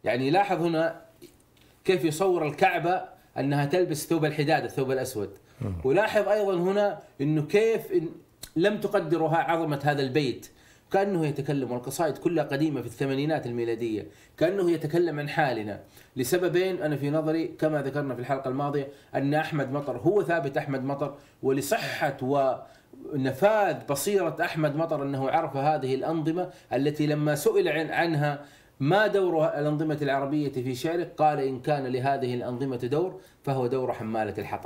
يعني لاحظ هنا كيف يصور الكعبة أنها تلبس ثوب الحداد، الثوب الأسود. ولاحظ أيضا هنا أنه كيف لم تقدرها عظمة هذا البيت، كأنه يتكلم، والقصائد كلها قديمة في الثمانينات الميلادية، كأنه يتكلم عن حالنا لسببين أنا في نظري كما ذكرنا في الحلقة الماضية، أن أحمد مطر هو ثابت أحمد مطر، ولصحة ونفاذ بصيرة أحمد مطر أنه عرف هذه الأنظمة التي لما سئل عنها ما دور الأنظمة العربية في شعرك قال إن كان لهذه الأنظمة دور فهو دور حمالة الحطب.